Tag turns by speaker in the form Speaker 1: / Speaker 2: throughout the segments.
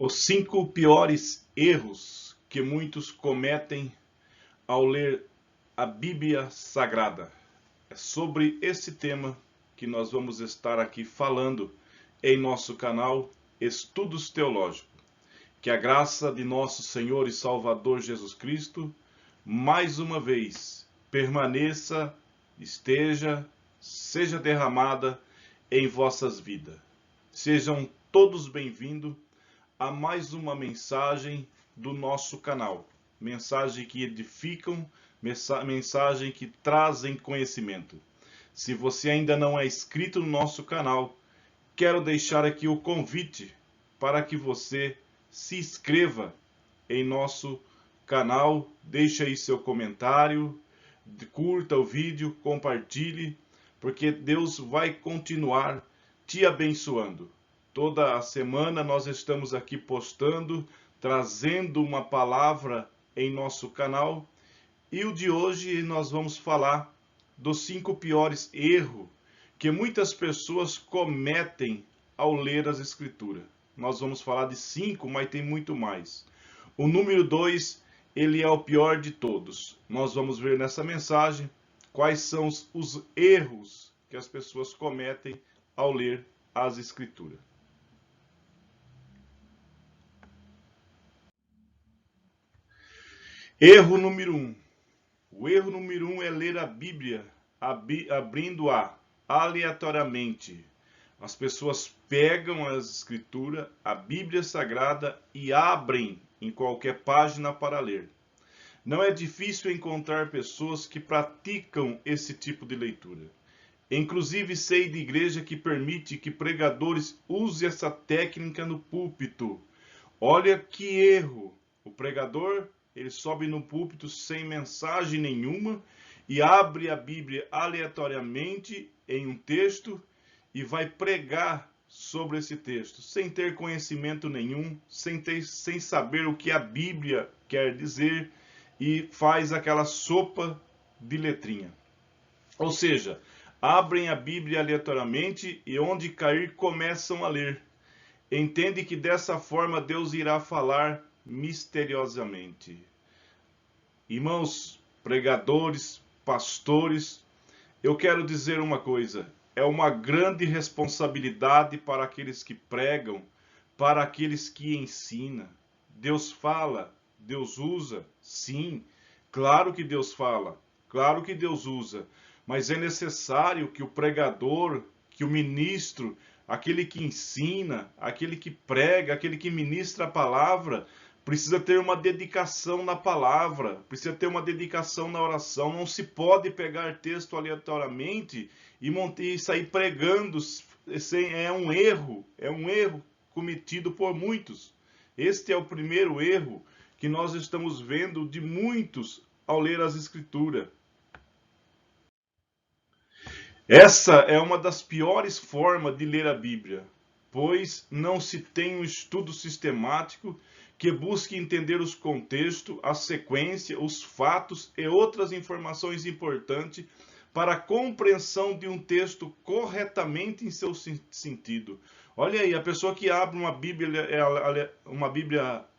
Speaker 1: Os 5 piores erros que muitos cometem ao ler a Bíblia Sagrada. É sobre esse tema que nós vamos estar aqui falando em nosso canal Estudos Teológicos. Que a graça de nosso Senhor e Salvador Jesus Cristo, mais uma vez, permaneça, seja derramada em vossas vidas. Sejam todos bem-vindos a mais uma mensagem do nosso canal. Mensagem que edificam, mensagem que trazem conhecimento. Se você ainda não é inscrito no nosso canal, quero deixar aqui o convite para que você se inscreva em nosso canal, deixe aí seu comentário, curta o vídeo, compartilhe, porque Deus vai continuar te abençoando. Toda a semana nós estamos aqui postando, trazendo uma palavra em nosso canal. E o de hoje nós vamos falar dos 5 piores erros que muitas pessoas cometem ao ler as Escrituras. Nós vamos falar de 5, mas tem muito mais. O número 2, ele é o pior de todos. Nós vamos ver nessa mensagem quais são os erros que as pessoas cometem ao ler as Escrituras. Erro número 1. O erro número 1 é ler a Bíblia abrindo-a aleatoriamente. As pessoas pegam as Escrituras, a Bíblia Sagrada, e abrem em qualquer página para ler. Não é difícil encontrar pessoas que praticam esse tipo de leitura. Inclusive sei de igreja que permite que pregadores usem essa técnica no púlpito. Olha que erro! O pregador, ele sobe no púlpito sem mensagem nenhuma e abre a Bíblia aleatoriamente em um texto e vai pregar sobre esse texto, sem ter conhecimento nenhum, sem saber o que a Bíblia quer dizer, e faz aquela sopa de letrinha. Ou seja, abrem a Bíblia aleatoriamente e onde cair começam a ler. Entende que dessa forma Deus irá falar misteriosamente. Irmãos, pregadores, pastores, eu quero dizer uma coisa: é uma grande responsabilidade para aqueles que pregam, para aqueles que ensinam. Deus fala, Deus usa, sim, claro que Deus fala, claro que Deus usa, mas é necessário que o pregador, que o ministro, aquele que ensina, aquele que prega, aquele que ministra a palavra, precisa ter uma dedicação na palavra, precisa ter uma dedicação na oração. Não se pode pegar texto aleatoriamente e sair pregando. É um erro cometido por muitos. Este é o primeiro erro que nós estamos vendo de muitos ao ler as Escrituras. Essa é uma das piores formas de ler a Bíblia, pois não se tem um estudo sistemático que busque entender os contextos, a sequência, os fatos e outras informações importantes para a compreensão de um texto corretamente em seu sentido. Olha aí, a pessoa que abre uma Bíblia,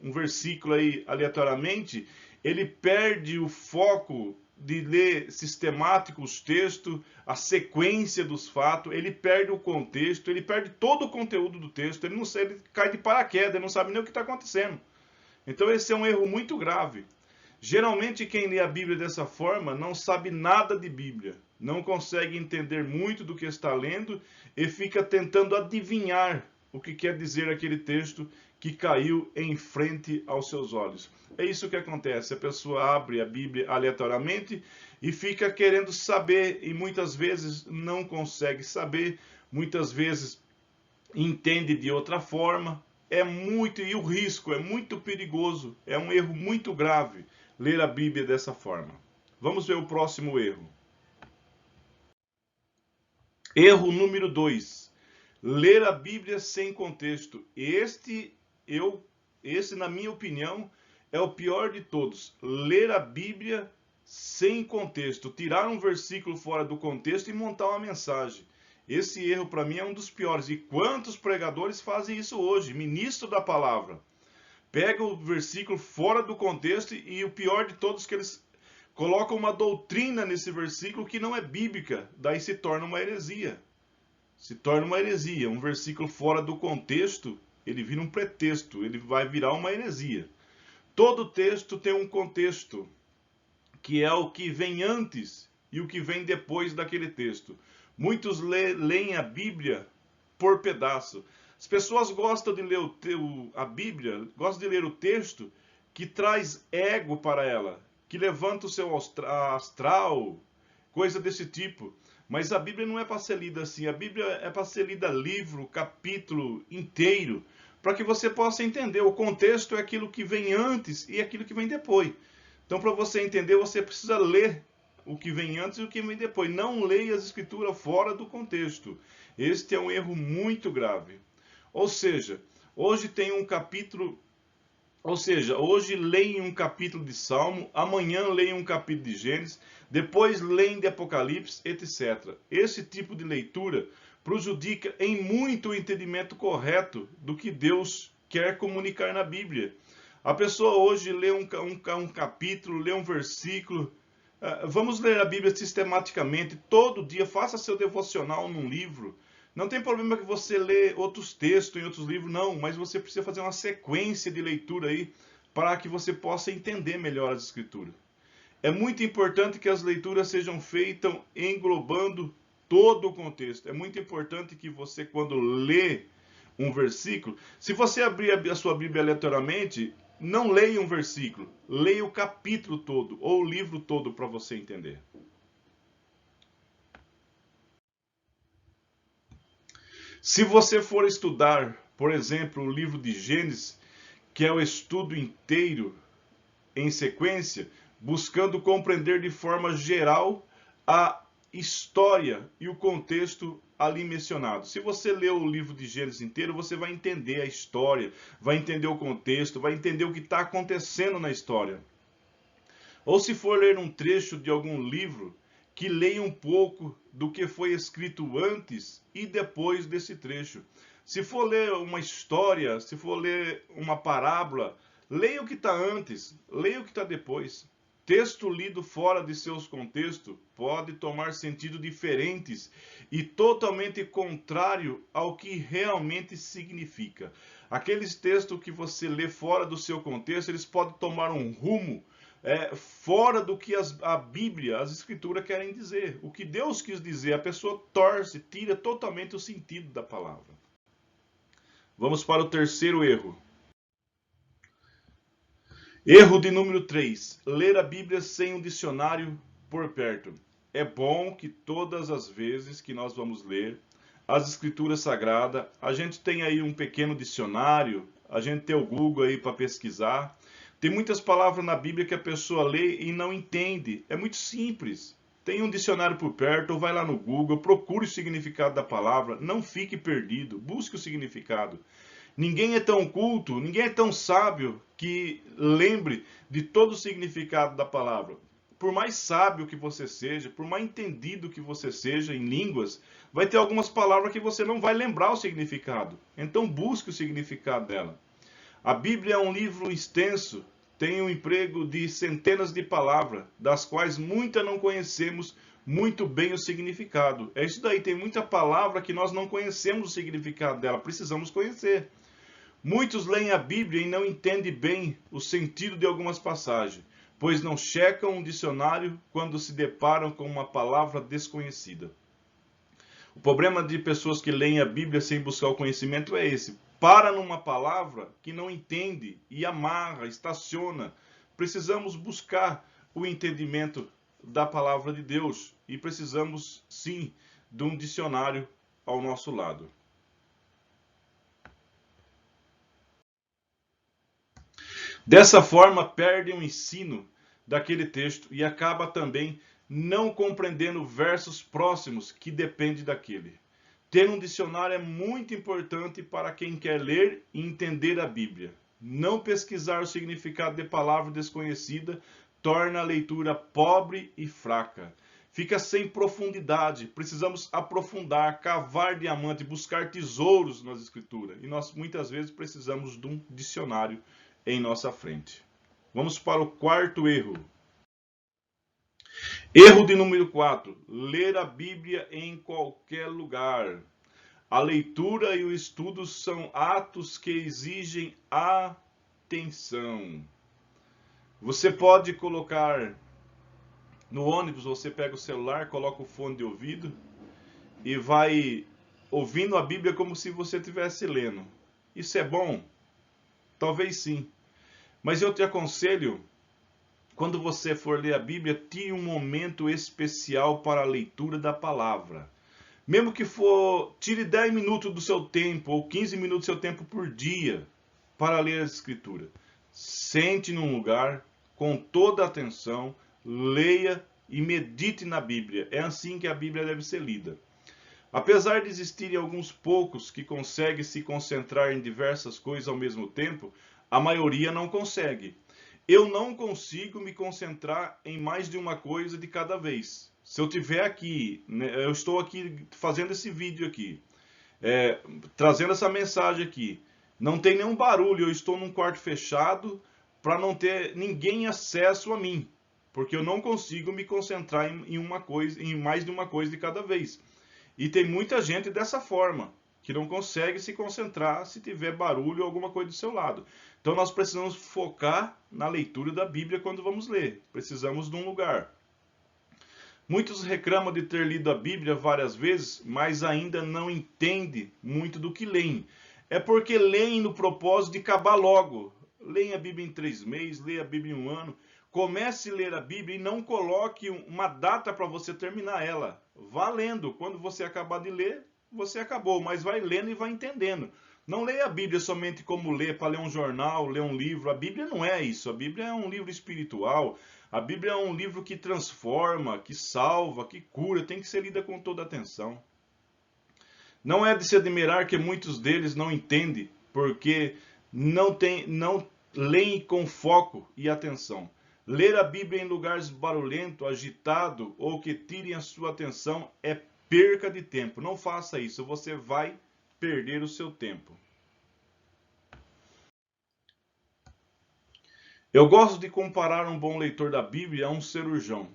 Speaker 1: um versículo aí aleatoriamente, ele perde o foco de ler sistemático os textos, a sequência dos fatos, ele perde o contexto, ele perde todo o conteúdo do texto, ele cai de paraquedas, ele não sabe nem o que está acontecendo. Então esse é um erro muito grave. Geralmente quem lê a Bíblia dessa forma não sabe nada de Bíblia, não consegue entender muito do que está lendo e fica tentando adivinhar o que quer dizer aquele texto que caiu em frente aos seus olhos. É isso que acontece, a pessoa abre a Bíblia aleatoriamente e fica querendo saber e muitas vezes não consegue saber, muitas vezes entende de outra forma. E o risco é muito perigoso, é um erro muito grave ler a Bíblia dessa forma. Vamos ver o próximo erro. Erro número 2. Ler a Bíblia sem contexto. Esse, na minha opinião, é o pior de todos. Ler a Bíblia sem contexto. Tirar um versículo fora do contexto e montar uma mensagem. Esse erro para mim é um dos piores. E quantos pregadores fazem isso hoje? Ministro da palavra. Pega o versículo fora do contexto e o pior de todos que eles colocam uma doutrina nesse versículo que não é bíblica. Daí se torna uma heresia. Se torna uma heresia. Um versículo fora do contexto, ele vira um pretexto, ele vai virar uma heresia. Todo texto tem um contexto, que é o que vem antes e o que vem depois daquele texto. Muitos leem a Bíblia por pedaço. As pessoas gostam de ler a Bíblia, gostam de ler o texto que traz ego para ela, que levanta o seu astral, coisa desse tipo. Mas a Bíblia não é para ser lida assim. A Bíblia é para ser lida livro, capítulo inteiro, para que você possa entender. O contexto é aquilo que vem antes e aquilo que vem depois. Então, para você entender, você precisa ler o que vem antes e o que vem depois. Não leia as escrituras fora do contexto. Este é um erro muito grave. Ou seja, hoje tem um capítulo... hoje leem um capítulo de Salmo, amanhã leem um capítulo de Gênesis, depois leem de Apocalipse, etc. Esse tipo de leitura prejudica em muito o entendimento correto do que Deus quer comunicar na Bíblia. A pessoa hoje lê um capítulo, lê um versículo. Vamos ler a Bíblia sistematicamente, todo dia, faça seu devocional num livro. Não tem problema que você lê outros textos em outros livros, não, mas você precisa fazer uma sequência de leitura aí para que você possa entender melhor as escrituras. É muito importante que as leituras sejam feitas englobando todo o contexto. É muito importante que você, quando lê um versículo, se você abrir a sua Bíblia aleatoriamente, não leia um versículo, leia o capítulo todo ou o livro todo para você entender. Se você for estudar, por exemplo, o livro de Gênesis, que é o estudo inteiro em sequência, buscando compreender de forma geral a história e o contexto ali mencionado. Se você ler o livro de Gênesis inteiro, você vai entender a história, vai entender o contexto, vai entender o que está acontecendo na história. Ou se for ler um trecho de algum livro, que leia um pouco do que foi escrito antes e depois desse trecho. Se for ler uma história, se for ler uma parábola, leia o que está antes, leia o que está depois. Texto lido fora de seus contextos pode tomar sentido diferentes e totalmente contrário ao que realmente significa. Aqueles textos que você lê fora do seu contexto, eles podem tomar um rumo fora do que a Bíblia, as Escrituras querem dizer. O que Deus quis dizer, a pessoa torce, tira totalmente o sentido da palavra. Vamos para o terceiro erro. Erro de número 3. Ler a Bíblia sem um dicionário por perto. É bom que todas as vezes que nós vamos ler as Escrituras Sagradas, a gente tem aí um pequeno dicionário, a gente tem o Google aí para pesquisar. Tem muitas palavras na Bíblia que a pessoa lê e não entende. É muito simples. Tem um dicionário por perto, ou vai lá no Google, procure o significado da palavra, não fique perdido, busque o significado. Ninguém é tão culto, ninguém é tão sábio que lembre de todo o significado da palavra. Por mais sábio que você seja, por mais entendido que você seja em línguas, vai ter algumas palavras que você não vai lembrar o significado. Então busque o significado dela. A Bíblia é um livro extenso, tem um emprego de centenas de palavras, das quais muitas não conhecemos muito bem o significado. É isso daí, tem muita palavra que nós não conhecemos o significado dela, precisamos conhecer. Muitos leem a Bíblia e não entendem bem o sentido de algumas passagens, pois não checam um dicionário quando se deparam com uma palavra desconhecida. O problema de pessoas que leem a Bíblia sem buscar o conhecimento é esse. Para numa palavra que não entende e amarra, estaciona. Precisamos buscar o entendimento da palavra de Deus e precisamos, sim, de um dicionário ao nosso lado. Dessa forma, perde o ensino daquele texto e acaba também não compreendendo versos próximos que dependem daquele. Ter um dicionário é muito importante para quem quer ler e entender a Bíblia. Não pesquisar o significado de palavra desconhecida torna a leitura pobre e fraca. fica sem profundidade. Precisamos aprofundar, cavar diamante, buscar tesouros nas Escrituras. E nós muitas vezes precisamos de um dicionário em nossa frente. Vamos para o quarto erro. Erro de número 4. Ler a Bíblia em qualquer lugar. A leitura e o estudo são atos que exigem atenção. Você pode colocar no ônibus, você pega o celular, coloca o fone de ouvido e vai ouvindo a Bíblia como se você estivesse lendo. Isso é bom? Talvez sim. Mas eu te aconselho, quando você for ler a Bíblia, tire um momento especial para a leitura da palavra. Mesmo que for, tire 10 minutos do seu tempo ou 15 minutos do seu tempo por dia para ler as Escrituras. Sente num lugar com toda a atenção, leia e medite na Bíblia. É assim que a Bíblia deve ser lida. Apesar de existirem alguns poucos que conseguem se concentrar em diversas coisas ao mesmo tempo, a maioria não consegue. Eu não consigo me concentrar em mais de uma coisa de cada vez. Se eu tiver aqui, eu estou aqui fazendo esse vídeo aqui, trazendo essa mensagem aqui, não tem nenhum barulho, eu estou num quarto fechado para não ter ninguém acesso a mim, porque eu não consigo me concentrar em uma coisa, em mais de uma coisa de cada vez. E tem muita gente dessa forma, que não consegue se concentrar se tiver barulho ou alguma coisa do seu lado. Então nós precisamos focar na leitura da Bíblia quando vamos ler. Precisamos de um lugar. Muitos reclamam de ter lido a Bíblia várias vezes, mas ainda não entendem muito do que leem. É porque leem no propósito de acabar logo. Leem a Bíblia em 3 meses, leem a Bíblia em 1 ano. Comece a ler a Bíblia e não coloque uma data para você terminar ela. Vá lendo. Quando você acabar de ler, você acabou, mas vai lendo e vai entendendo. Não leia a Bíblia somente como ler, para ler um jornal, ler um livro. A Bíblia não é isso. A Bíblia é um livro espiritual. A Bíblia é um livro que transforma, que salva, que cura. Tem que ser lida com toda atenção. Não é de se admirar que muitos deles não entendem, porque não leem com foco e atenção. Ler a Bíblia em lugares barulhentos, agitado ou que tirem a sua atenção é perca de tempo. Não faça isso, você vai perder o seu tempo. Eu gosto de comparar um bom leitor da Bíblia a um cirurgião.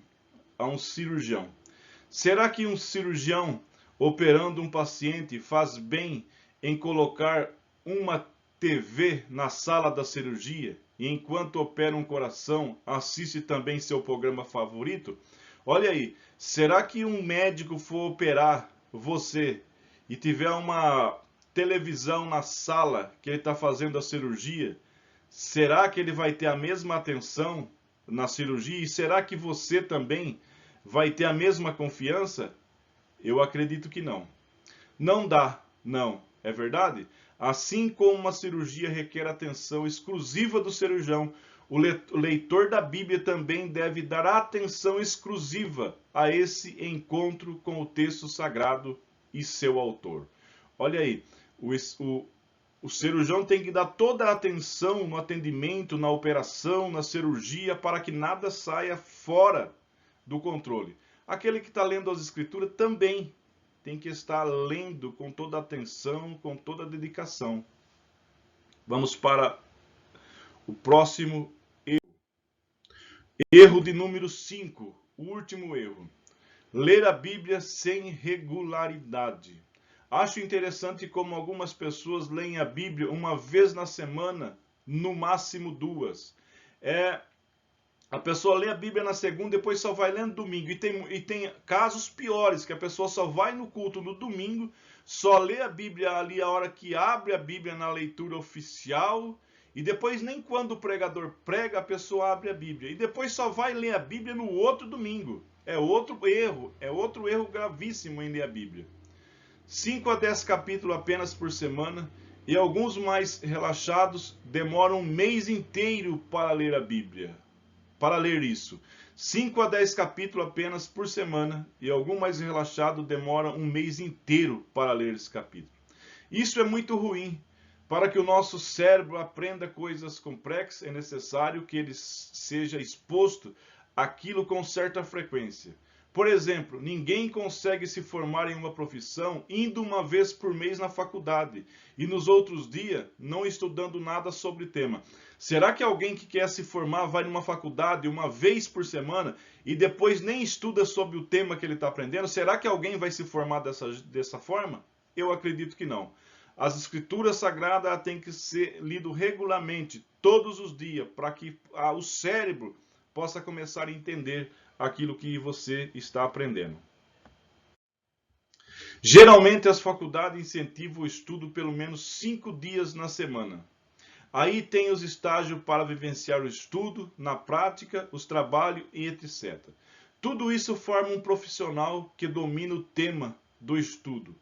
Speaker 1: Será que um cirurgião operando um paciente faz bem em colocar uma TV na sala da cirurgia e enquanto opera um coração assiste também seu programa favorito? Olha aí, será que um médico for operar você e tiver uma televisão na sala que ele está fazendo a cirurgia, será que ele vai ter a mesma atenção na cirurgia? E será que você também vai ter a mesma confiança? Eu acredito que não. Não dá, não. É verdade? Assim como uma cirurgia requer atenção exclusiva do cirurgião, o leitor da Bíblia também deve dar atenção exclusiva a esse encontro com o texto sagrado e seu autor. Olha aí, o cirurgião tem que dar toda a atenção no atendimento, na operação, na cirurgia, para que nada saia fora do controle. Aquele que está lendo as Escrituras também tem que estar lendo com toda a atenção, com toda a dedicação. Vamos para o próximo erro. Erro de número 5, o último erro. Ler a Bíblia sem regularidade. Acho interessante como algumas pessoas leem a Bíblia uma vez na semana, no máximo 2. A pessoa lê a Bíblia na segunda, depois só vai lendo domingo. E tem casos piores, que a pessoa só vai no culto no domingo, só lê a Bíblia ali a hora que abre a Bíblia na leitura oficial, e depois nem quando o pregador prega, a pessoa abre a Bíblia. E depois só vai ler a Bíblia no outro domingo. É outro erro gravíssimo em ler a Bíblia. 5 a 10 capítulos apenas por semana, e alguns mais relaxados demoram um mês inteiro para ler a Bíblia. Para ler isso, 5 a 10 capítulos apenas por semana, e algum mais relaxado demora um mês inteiro para ler esse capítulo. Isso é muito ruim. Para que o nosso cérebro aprenda coisas complexas, é necessário que ele seja exposto àquilo com certa frequência. Por exemplo, ninguém consegue se formar em uma profissão indo uma vez por mês na faculdade e nos outros dias não estudando nada sobre o tema. Será que alguém que quer se formar vai numa faculdade uma vez por semana e depois nem estuda sobre o tema que ele está aprendendo? Será que alguém vai se formar dessa forma? Eu acredito que não. As escrituras sagradas têm que ser lidas regularmente, todos os dias, para que o cérebro possa começar a entender aquilo que você está aprendendo. Geralmente as faculdades incentivam o estudo pelo menos 5 dias na semana. Aí tem os estágios para vivenciar o estudo, na prática, os trabalhos e etc. Tudo isso forma um profissional que domina o tema do estudo.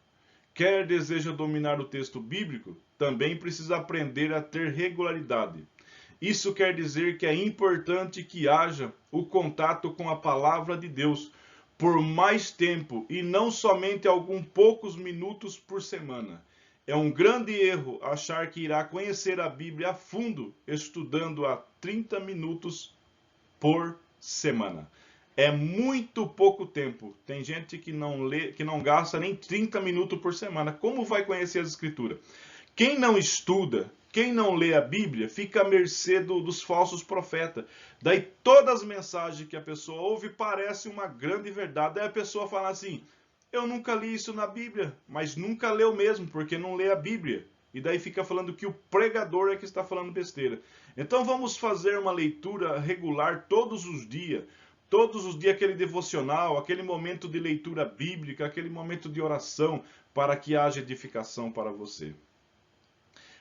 Speaker 1: Quer deseja dominar o texto bíblico, também precisa aprender a ter regularidade. Isso quer dizer que é importante que haja o contato com a palavra de Deus por mais tempo e não somente alguns poucos minutos por semana. É um grande erro achar que irá conhecer a Bíblia a fundo estudando a 30 minutos por semana. É muito pouco tempo. Tem gente que não lê, que não gasta nem 30 minutos por semana. Como vai conhecer as Escrituras? Quem não estuda, quem não lê a Bíblia, fica à mercê dos falsos profetas. Daí todas as mensagens que a pessoa ouve parecem uma grande verdade. Daí a pessoa fala assim, eu nunca li isso na Bíblia, mas nunca leu mesmo, porque não lê a Bíblia. E daí fica falando que o pregador é que está falando besteira. Então vamos fazer uma leitura regular todos os dias aquele devocional, aquele momento de leitura bíblica, aquele momento de oração, para que haja edificação para você.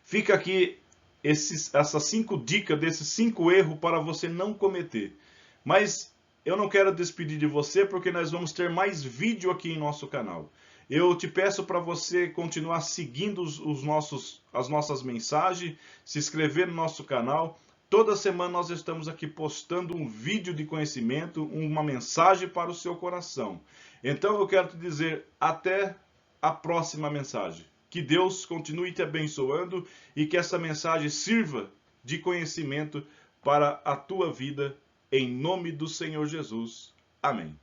Speaker 1: Fica aqui essas 5 dicas, desses 5 erros para você não cometer. Mas eu não quero despedir de você, porque nós vamos ter mais vídeo aqui em nosso canal. Eu te peço para você continuar seguindo as nossas mensagens, se inscrever no nosso canal. Toda semana nós estamos aqui postando um vídeo de conhecimento, uma mensagem para o seu coração. Então eu quero te dizer até a próxima mensagem. Que Deus continue te abençoando e que essa mensagem sirva de conhecimento para a tua vida, em nome do Senhor Jesus. Amém.